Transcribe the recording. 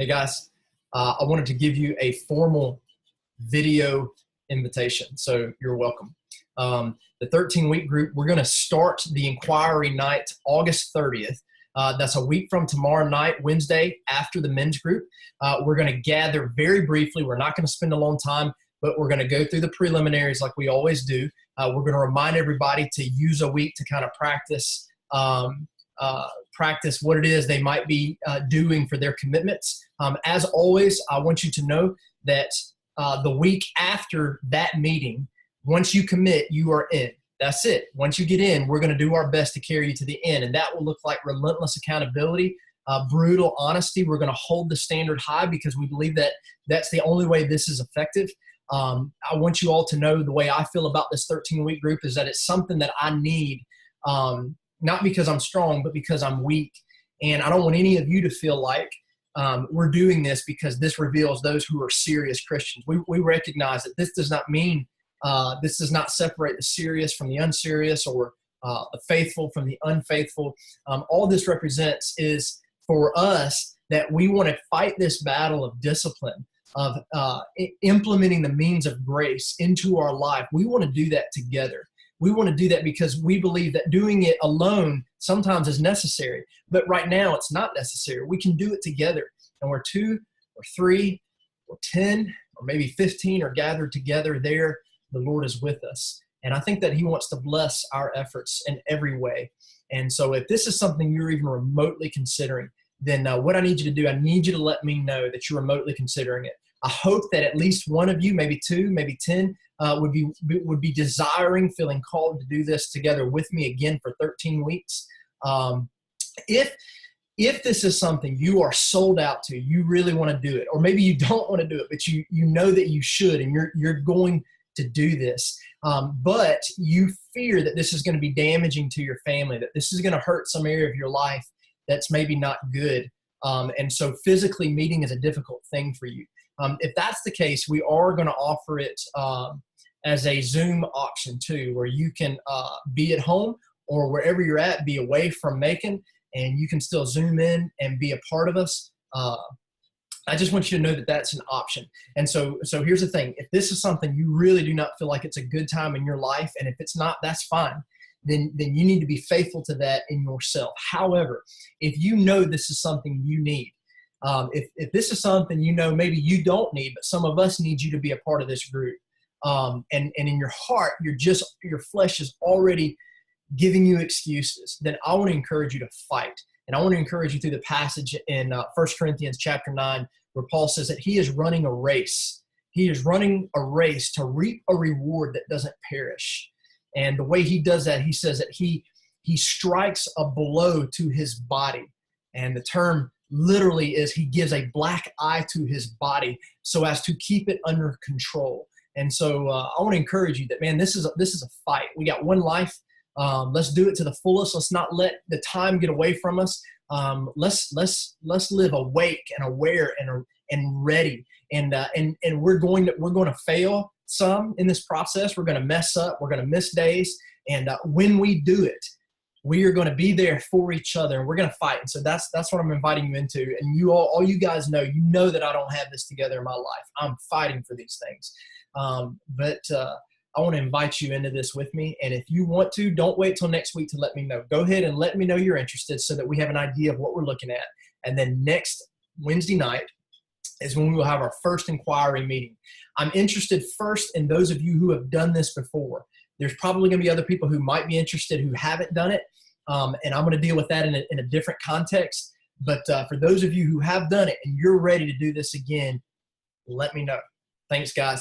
Hey guys, I wanted to give you a formal video invitation, so you're welcome. The 13-week group, we're going to start the inquiry night August 30th. That's a week from tomorrow night, Wednesday, after the men's group. We're going to gather very briefly. We're not going to spend a long time, but we're going to go through the preliminaries like we always do. We're going to remind everybody to use a week to kind of practice what it is they might be doing for their commitments. As always, I want you to know that the week after that meeting, once you commit, you are in. That's it. Once you get in, we're going to do our best to carry you to the end, and that will look like relentless accountability, brutal honesty. We're going to hold the standard high because we believe that that's the only way this is effective. I want you all to know the way I feel about this 13-week group is that it's something that I need, not because I'm strong, but because I'm weak. And I don't want any of you to feel like we're doing this because this reveals those who are serious Christians. We recognize that this does not mean, this does not separate the serious from the unserious or the faithful from the unfaithful. All this represents is for us that we want to fight this battle of discipline, of implementing the means of grace into our life. We want to do that together. We want to do that because we believe that doing it alone sometimes is necessary, but right now it's not necessary. We can do it together, and where 2 or 3 or 10 or maybe 15 are gathered together there, the Lord is with us. And I think that He wants to bless our efforts in every way. And so if this is something you're even remotely considering, then what I need you to do, I need you to let me know that you're remotely considering it. I hope that at least one of you, maybe 2, maybe 10, would be desiring, feeling called to do this together with me again for 13 weeks. If this is something you are sold out to, you really want to do it, or maybe you don't want to do it, but you know that you should, and you're going to do this, but you fear that this is going to be damaging to your family, that this is going to hurt some area of your life that's maybe not good, and so physically meeting is a difficult thing for you. If that's the case, we are going to offer it as a Zoom option too, where you can be at home or wherever you're at, be away from Macon, and you can still Zoom in and be a part of us. I just want you to know that that's an option. And so here's the thing. If this is something you really do not feel like it's a good time in your life, and if it's not, that's fine. Then you need to be faithful to that in yourself. However, if you know this is something you need, if this is something you know maybe you don't need, but some of us need you to be a part of this group, and in your heart, your flesh is already giving you excuses, then I want to encourage you to fight. And I want to encourage you through the passage in 1 Corinthians chapter 9, where Paul says that he is running a race. He is running a race to reap a reward that doesn't perish. And the way he does that, he says that he strikes a blow to his body. And the term literally is he gives a black eye to his body so as to keep it under control. And so I want to encourage you that, man, this is a fight. We got one life. Let's do it to the fullest. Let's not let the time get away from us. Let's live awake and aware and ready. And we're going to fail some in this process. We're going to mess up. We're going to miss days. And when we do it, we are going to be there for each other, and we're going to fight. And so that's what I'm inviting you into. And you all you guys know, that I don't have this together in my life. I'm fighting for these things. But I want to invite you into this with me. And if you want to, don't wait till next week to let me know. Go ahead and let me know you're interested so that we have an idea of what we're looking at. And then next Wednesday night is when we will have our first inquiry meeting. I'm interested first in those of you who have done this before. There's probably going to be other people who might be interested who haven't done it. And I'm going to deal with that in a different context. But for those of you who have done it and you're ready to do this again, let me know. Thanks, guys.